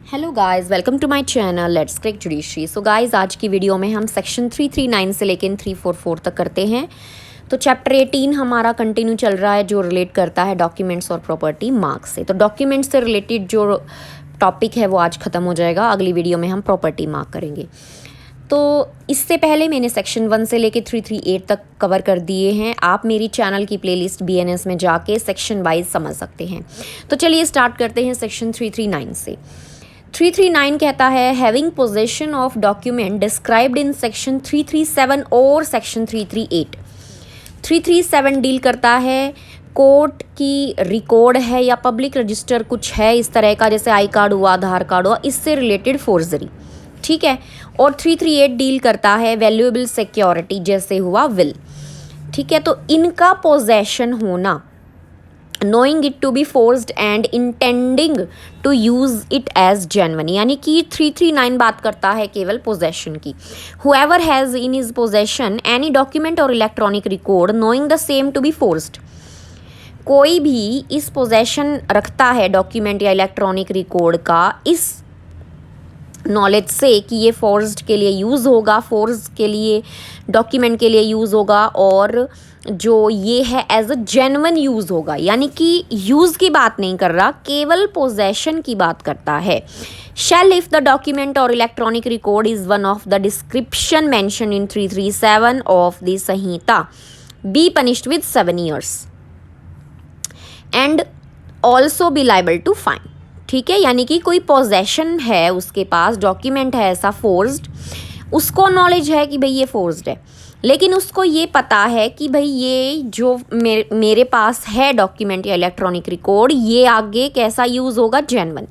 Hello guys, welcome to my channel Let's Crack Judiciary. So guys, आज की video में हम सेक्शन 339 से लेकर 344 तक करते हैं। तो चैप्टर 18 हमारा कंटिन्यू चल रहा है, जो रिलेट करता है डॉक्यूमेंट्स और प्रॉपर्टी मार्क्स से। तो डॉक्यूमेंट्स से रिलेटेड जो टॉपिक है वो आज ख़त्म हो जाएगा। अगली वीडियो में हम प्रॉपर्टी मार्क करेंगे। तो इससे पहले मैंने सेक्शन 1 से लेकर 338 तक कवर कर दिए हैं। आप मेरी चैनल की प्लेलिस्ट BNS में जाके सेक्शन वाइज समझ सकते हैं। तो चलिए स्टार्ट करते हैं सेक्शन 339 से। 339 कहता है having possession of document described in section 337 और सेक्शन 338। 337 डील करता है कोर्ट की रिकॉर्ड है या पब्लिक रजिस्टर कुछ है इस तरह का, जैसे आई कार्ड हुआ, आधार कार्ड हुआ, इससे रिलेटेड फोर्जरी, ठीक है। और 338 डील करता है वैल्यूएबल सिक्योरिटी, जैसे हुआ विल, ठीक है। तो इनका पोजेशन होना, knowing it to be forced and intending to use it as genuine, यानी कि 339 बात करता है केवल पोजेशन की। whoever has in his possession any document or electronic record knowing the same to be forced, कोई भी इस पोजेशन रखता है डॉक्यूमेंट या इलेक्ट्रॉनिक रिकॉर्ड का इस नॉलेज से कि ये फोर्स्ड के लिए यूज़ होगा, फोर्स के लिए डॉक्यूमेंट के लिए यूज़ होगा, और जो ये है एज अ जेन्युइन यूज़ होगा, यानी कि यूज़ की बात नहीं कर रहा, केवल पोजेशन की बात करता है। शैल इफ द डॉक्यूमेंट और electronic record is one of the description mention in 337 of the Sanhita be punished with 7 years and also be liable to fine, ठीक है। यानी कि कोई पोजेशन है, उसके पास डॉक्यूमेंट है ऐसा फोर्स्ड, उसको नॉलेज है कि भाई ये फोर्स्ड है, लेकिन उसको ये पता है कि भाई ये जो मेरे पास है डॉक्यूमेंट या इलेक्ट्रॉनिक रिकॉर्ड, ये आगे कैसा यूज़ होगा, जेन्युइन।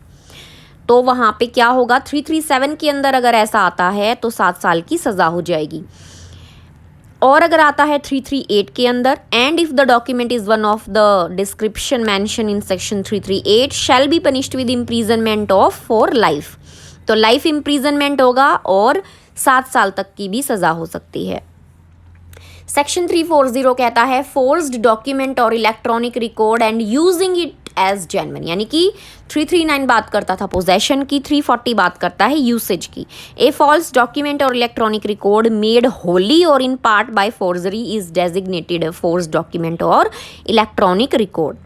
तो वहाँ पे क्या होगा, 337 के अंदर अगर ऐसा आता है तो 7 साल की सज़ा हो जाएगी। और अगर आता है 338 के अंदर, and if the document is one of the description mention in section 338 shell be punished with imprisonment of for life, तो लाइफ इम्प्रीजनमेंट होगा और 7 साल तक की भी सज़ा हो सकती है। सेक्शन 340 कहता है फोर्स्ड डॉक्यूमेंट और electronic record and using it as genuine, यानी कि 339 बात करता था पोजेशन की, 340 बात करता है यूसेज की। ए फॉल्स डॉक्यूमेंट और इलेक्ट्रॉनिक रिकॉर्ड मेड होली और in part by forgery is designated force document और इलेक्ट्रॉनिक रिकॉर्ड।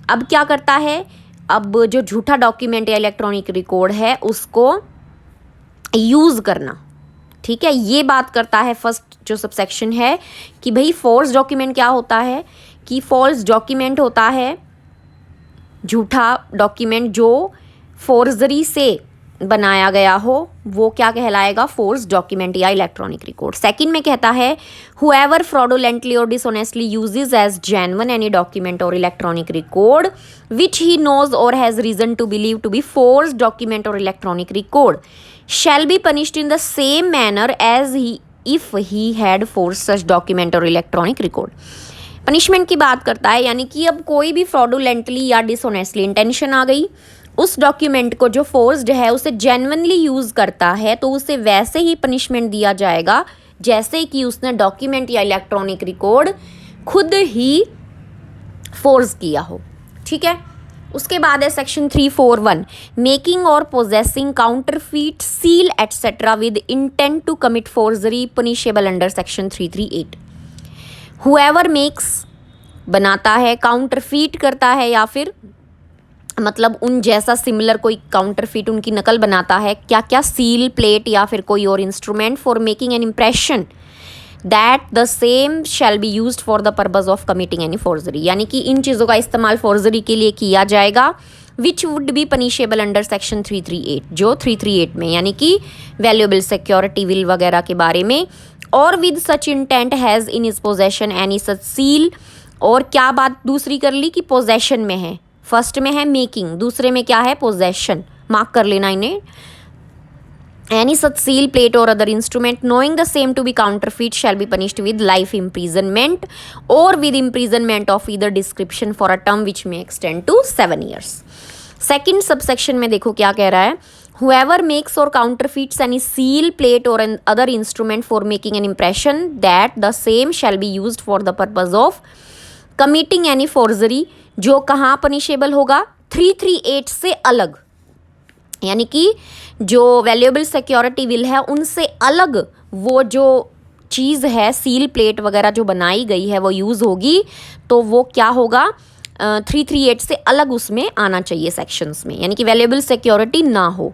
अब क्या करता है, अब जो झूठा डॉक्यूमेंट या इलेक्ट्रॉनिक रिकॉर्ड है उसको यूज़ करना, ठीक है, ये बात करता है फर्स्ट जो सबसेक्शन है कि भाई फॉल्स डॉक्यूमेंट क्या होता है, कि फॉल्स डॉक्यूमेंट होता है झूठा डॉक्यूमेंट जो फोर्जरी से बनाया गया हो, वो क्या कहलाएगा, फोर्स डॉक्यूमेंट या इलेक्ट्रॉनिक रिकॉर्ड। सेकंड में कहता है whoever fraudulently or dishonestly uses as genuine any document or electronic record which he knows or has reason to believe to be forged document or electronic record shall be punished in the same manner as if he had forged such document or electronic record। Punishment की बात करता है, यानी कि अब कोई भी fraudulently या डिसऑनेस्टली इंटेंशन आ गई, उस डॉक्यूमेंट को जो फोर्स्ड है उसे जेन्युइनली यूज़ करता है तो उसे वैसे ही पनिशमेंट दिया जाएगा जैसे कि उसने डॉक्यूमेंट या इलेक्ट्रॉनिक रिकॉर्ड खुद ही फोर्स किया हो, ठीक है। उसके बाद है section 341 making or possessing counterfeit seal etcetera with intent to commit forgery punishable under section 338। whoever makes बनाता है, काउंटरफीट करता है, या फिर मतलब उन जैसा सिमिलर कोई काउंटरफीट उनकी नकल बनाता है, क्या क्या, सील, प्लेट या फिर कोई और instrument for making an impression that the same shall be used for the purpose of committing any forgery, यानी कि इन चीज़ों का इस्तेमाल फोर्जरी के लिए किया जाएगा, which would be punishable under section 338, जो 338 में, यानी कि वैल्यूएबल सिक्योरिटी, विल वगैरह के बारे में। और with such intent has in his possession any such seal, और क्या बात दूसरी कर ली कि पोजेशन में है, फर्स्ट में है मेकिंग, दूसरे में क्या है, पोजेशन, मार्क कर लेना इन्हें। एनी सच सील, प्लेट और other instrument knowing the same to be counterfeit shall be punished with life imprisonment और with imprisonment of either description for a term which may extend to 7 years। Second subsection में देखो क्या कह रहा है, whoever makes or counterfeits any seal, plate or an other instrument for making an impression that the same shall be used for the purpose of committing any forgery, जो कहाँ punishable होगा, 338 से अलग, यानी कि जो वैल्यूएबल सिक्योरिटी विल है उनसे अलग वो जो चीज़ है सील प्लेट वगैरह जो बनाई गई है वो यूज़ होगी, तो वो क्या होगा 338 से अलग उसमें आना चाहिए सेक्शंस में, यानी कि वैल्यूएबल सिक्योरिटी ना हो।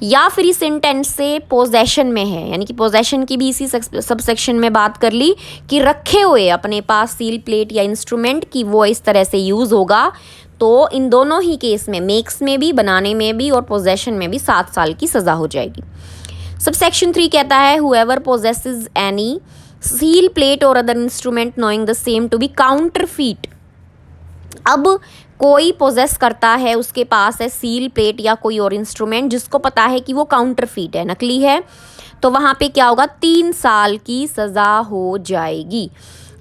या फिर इस इंटेंट से पोजेशन में है, यानी कि पोजेशन की भी इसी सब सेक्शन में बात कर ली कि रखे हुए अपने पास सील प्लेट या इंस्ट्रूमेंट की वो इस तरह से यूज़ होगा, तो इन दोनों ही केस में, मेक्स में भी, बनाने में भी और पोजेशन में भी 7 साल की सज़ा हो जाएगी। सब सेक्शन 3 कहता है whoever possesses any seal plate और other instrument knowing the same to be counterfeit. अब कोई पोजेस करता है, उसके पास है सील प्लेट या कोई और इंस्ट्रूमेंट जिसको पता है कि वो काउंटरफीट है, नकली है, तो वहाँ पे क्या होगा 3 साल की सज़ा हो जाएगी।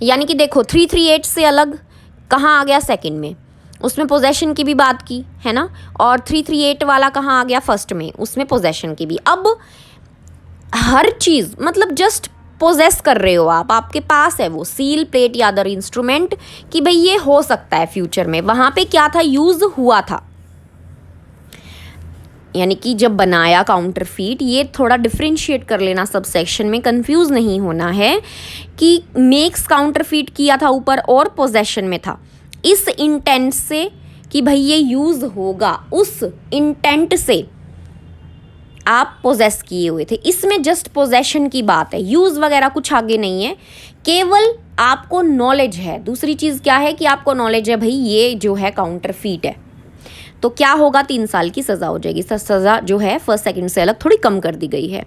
यानी कि देखो 338 से अलग कहाँ आ गया सेकंड में, उसमें पोजेशन की भी बात की है ना, और 338 वाला कहाँ आ गया फर्स्ट में, उसमें पोजेशन की भी। अब हर चीज़ मतलब जस्ट पोजेस कर रहे हो आप, आपके पास है वो सील प्लेट या अदर इंस्ट्रूमेंट कि भाई ये हो सकता है फ्यूचर में, वहाँ पे क्या था यूज़ हुआ था, यानी कि जब बनाया काउंटरफीट, ये थोड़ा डिफ्रेंशिएट कर लेना सब सेक्शन में, कंफ्यूज नहीं होना है कि मेक्स काउंटरफीट किया था ऊपर और पोजेशन में था, इस इंटेंट से कि भाई ये यूज़ होगा, उस इंटेंट से आप पोजेस किए हुए थे, इसमें जस्ट पोजेशन की बात है, यूज़ वगैरह कुछ आगे नहीं है, केवल आपको नॉलेज है। दूसरी चीज़ क्या है कि आपको नॉलेज है भाई ये जो है काउंटरफीट है, तो क्या होगा 3 साल की सज़ा हो जाएगी। सज़ा जो है फर्स्ट सेकंड से अलग थोड़ी कम कर दी गई है।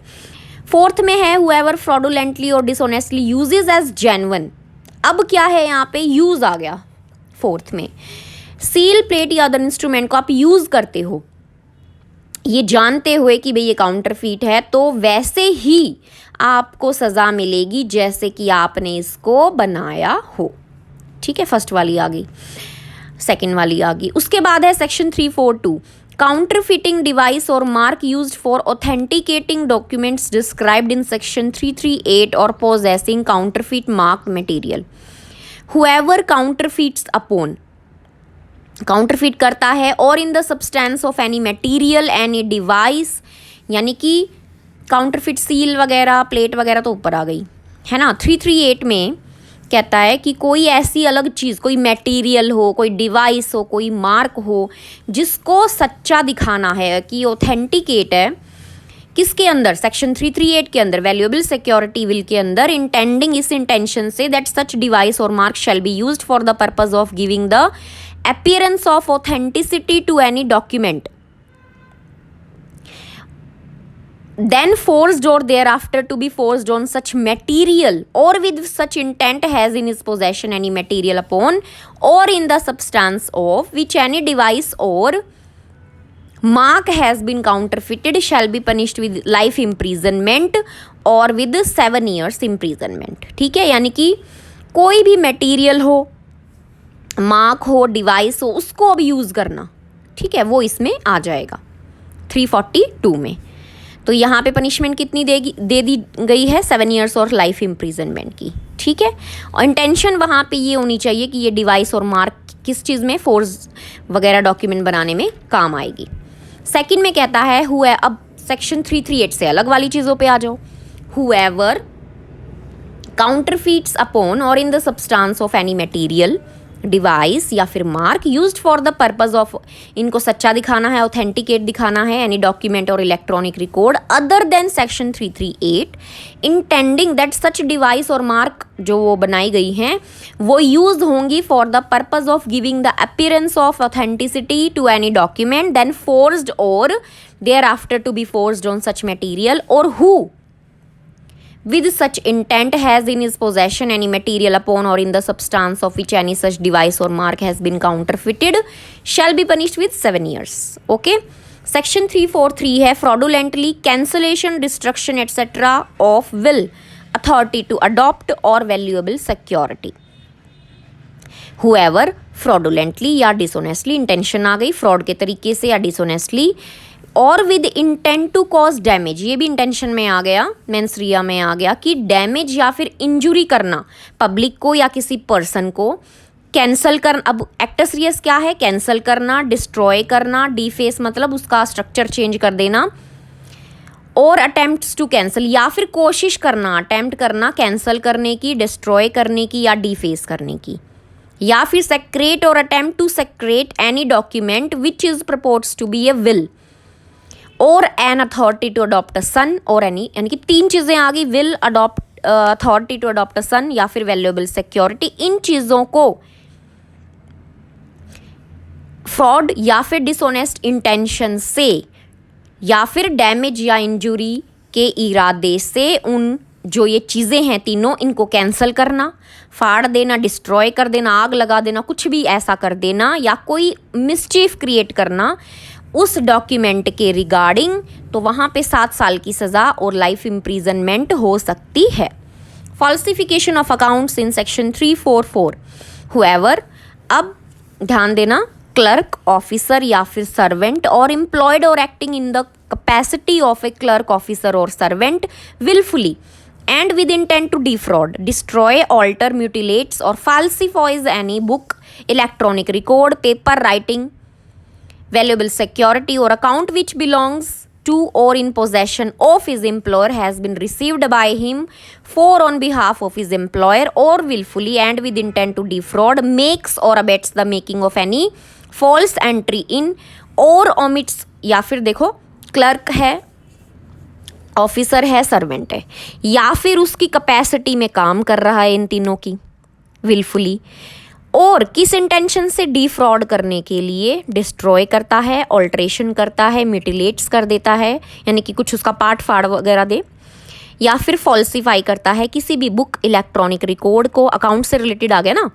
फोर्थ में है हुएवर फ्रॉडुलेंटली और डिसऑनेस्टली यूजेज एज जेन्युइन। अब क्या है यहाँ पे यूज़ आ गया फोर्थ में, सील प्लेट या अदर इंस्ट्रूमेंट को आप यूज़ करते हो ये जानते हुए कि भाई ये काउंटरफीट है, तो वैसे ही आपको सज़ा मिलेगी जैसे कि आपने इसको बनाया हो। ठीक है, फर्स्ट वाली आ गई, सेकंड वाली आ गई। उसके बाद है सेक्शन 342 काउंटरफिटिंग डिवाइस और mark used for authenticating documents described in section 338 और possessing counterfeit mark material. Whoever counterfeits upon, counterfeit करता है, और in the substance of any material any device, यानी कि काउंटरफिट सील वगैरह प्लेट वगैरह तो ऊपर आ गई है ना। 338 में कहता है कि कोई ऐसी अलग चीज़, कोई मटेरियल हो, कोई डिवाइस हो, कोई मार्क हो जिसको सच्चा दिखाना है कि ऑथेंटिकेट है, किसके अंदर, सेक्शन 338 के अंदर, वैल्यूएबल सिक्योरिटी विल के अंदर, इंटेंडिंग इस इंटेंशन से दैट सच डिवाइस और mark shall be used for the purpose of giving the appearance of authenticity to any document, then forged or thereafter to be forged on such material or with such intent has in his possession any material upon or in the substance of which any device or mark has been counterfeited shall be punished with life imprisonment or with 7 years imprisonment। ठीक है, यानी कि कोई भी material हो, mark हो, device हो, उसको अब यूज़ करना, ठीक है, वो इसमें आ जाएगा 342 में। तो यहाँ पे पनिशमेंट कितनी दे दी गई है 7 ईयर्स और लाइफ इम्प्रिजनमेंट की। ठीक है, और इंटेंशन वहाँ पे ये होनी चाहिए कि ये डिवाइस और मार्क किस चीज़ में, फोर्स वगैरह डॉक्यूमेंट बनाने में काम आएगी। सेकंड में कहता है हुए, अब सेक्शन 338 से अलग वाली चीज़ों पे आ जाओ, हुएवर काउंटरफीट्स अपॉन और in the substance of any material device या फिर mark used for the purpose of, इनको सच्चा दिखाना है, ऑथेंटिकेट दिखाना है, एनी डॉक्यूमेंट और electronic record other than section 338 intending that such device और मार्क जो वो बनाई गई हैं वो यूज होंगी for the purpose of giving the appearance of authenticity to any document then forced और thereafter to be forced on such material और who with such intent has in his possession any material upon or in the substance of which any such device or mark has been counterfeited shall be punished with 7 years। okay, section 343 है fraudulently cancellation destruction etc of will authority to adopt or valuable security। whoever fraudulently या dishonestly, intention आ गई fraud के तरीके से या dishonestly, और with intent to cause damage, ये भी इंटेंशन में आ गया, मेंस रिया में आ गया कि डैमेज या फिर इंजुरी करना पब्लिक को या किसी पर्सन को, कैंसल कर, अब एक्टस रियस क्या है, कैंसल करना, डिस्ट्रॉय करना, डीफेस मतलब उसका स्ट्रक्चर चेंज कर देना, और अटेम्प्ट्स टू कैंसल या फिर कोशिश करना, अटेम्प्ट करना कैंसल करने की, डिस्ट्रॉय करने की या डीफेस करने की, या फिर सेक्रेट और attempt to secrete any document which is proposed to be a will और an authority to adopt a son और एनी, यानी कि 3 चीज़ें आ गई, will, adopt, authority to adopt a son या फिर वैल्यूएबल सिक्योरिटी। इन चीज़ों को फ्रॉड या फिर डिसऑनेस्ट इंटेंशन से या फिर डैमेज या इंजुरी के इरादे से उन जो ये चीज़ें हैं तीनों, इनको कैंसिल करना, फाड़ देना, डिस्ट्रॉय कर देना, आग लगा देना, कुछ भी ऐसा कर देना या कोई मिसचीफ क्रिएट करना उस डॉक्यूमेंट के रिगार्डिंग, तो वहाँ पे 7 साल की सज़ा और लाइफ इम्प्रीजनमेंट हो सकती है। Falsification of accounts in section 344 whoever, अब ध्यान देना, क्लर्क, ऑफिसर या फिर सर्वेंट और एम्प्लॉयड और acting in the capacity of a clerk, officer और servant wilfully and with intent to defraud, destroy, alter, mutilates or falsifies any book, electronic record, paper, writing, valuable security or account which belongs to or in possession of his employer has been received by him for on behalf of his employer or willfully and with intent to defraud makes or abets the making of any false entry in or omits, या फिर देखो clerk है, officer है, servant है, या फिर उसकी capacity में काम कर रहा है इन तीनों की विलफुली, और किस इंटेंशन से डिफ्रॉड करने के लिए डिस्ट्रॉय करता है, ऑल्ट्रेशन करता है, म्यूटिलेट्स कर देता है, यानी कि कुछ उसका पार्ट फाड़ वगैरह दे, या फिर फॉल्सिफाई करता है किसी भी बुक, इलेक्ट्रॉनिक रिकॉर्ड को, अकाउंट से रिलेटेड आ गया ना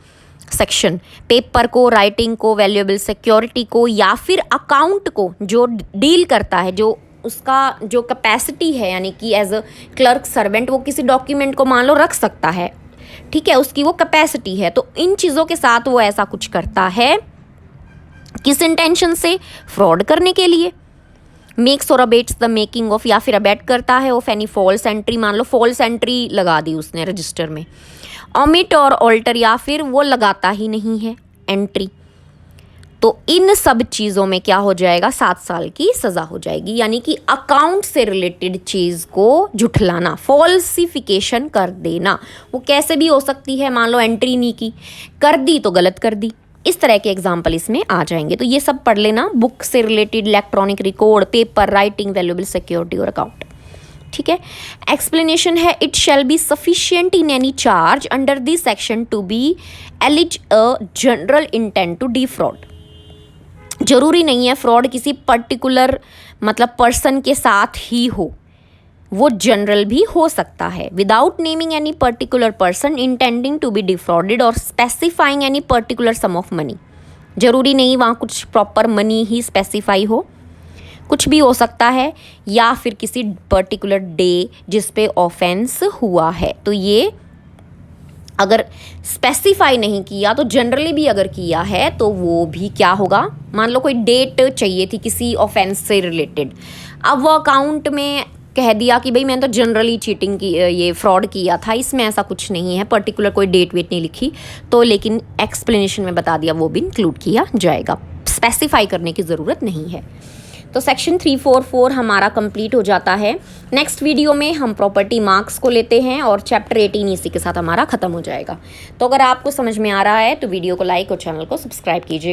सेक्शन, पेपर को, राइटिंग को, वैल्यूएबल सिक्योरिटी को, या फिर अकाउंट को जो डील करता है, जो उसका जो कैपेसिटी है, यानी कि एज अ क्लर्क, सर्वेंट, वो किसी डॉक्यूमेंट को मान लो रख सकता है, ठीक है, उसकी वो कैपेसिटी है, तो इन चीज़ों के साथ वो ऐसा कुछ करता है किस इंटेंशन से, फ्रॉड करने के लिए। मेक्स और अबेट्स द मेकिंग ऑफ, या फिर अबेट करता है ऑफ एनी फॉल्स एंट्री, मान लो फॉल्स एंट्री लगा दी उसने रजिस्टर में, ओमिट और ऑल्टर, या फिर वो लगाता ही नहीं है एंट्री, तो इन सब चीज़ों में क्या हो जाएगा, 7 साल की सज़ा हो जाएगी। यानी कि अकाउंट से रिलेटेड चीज़ को झुठलाना, फॉल्सिफिकेशन कर देना, वो कैसे भी हो सकती है, मान लो एंट्री नहीं की, कर दी तो गलत कर दी, इस तरह के एग्जाम्पल इसमें आ जाएंगे। तो ये सब पढ़ लेना, बुक से related, electronic record, paper, writing, valuable security और अकाउंट, ठीक है। एक्सप्लेनेशन है, it shall be sufficient in any charge under this section to be allege a general intent to defraud. जरूरी नहीं है फ्रॉड किसी पर्टिकुलर मतलब पर्सन के साथ ही हो, वो जनरल भी हो सकता है। Without naming any particular person intending to be defrauded और specifying any particular sum of money, जरूरी नहीं वहाँ कुछ प्रॉपर मनी ही स्पेसिफाई हो, कुछ भी हो सकता है, या फिर किसी पर्टिकुलर डे जिस पे ऑफेंस हुआ है। तो ये अगर स्पेसिफाई नहीं किया तो जनरली भी अगर किया है तो वो भी क्या होगा, मान लो कोई डेट चाहिए थी किसी ऑफेंस से रिलेटेड, अब वो अकाउंट में कह दिया कि भाई मैंने तो जनरली चीटिंग की, ये फ्रॉड किया था, इसमें ऐसा कुछ नहीं है, पर्टिकुलर कोई डेट वेट नहीं लिखी, तो लेकिन एक्सप्लेनेशन में बता दिया वो भी इंक्लूड किया जाएगा, स्पेसिफाई करने की ज़रूरत नहीं है। तो सेक्शन 344 हमारा कंप्लीट हो जाता है। नेक्स्ट वीडियो में हम प्रॉपर्टी मार्क्स को लेते हैं और चैप्टर 18 इसी के साथ हमारा ख़त्म हो जाएगा। तो अगर आपको समझ में आ रहा है तो वीडियो को लाइक और चैनल को सब्सक्राइब कीजिएगा।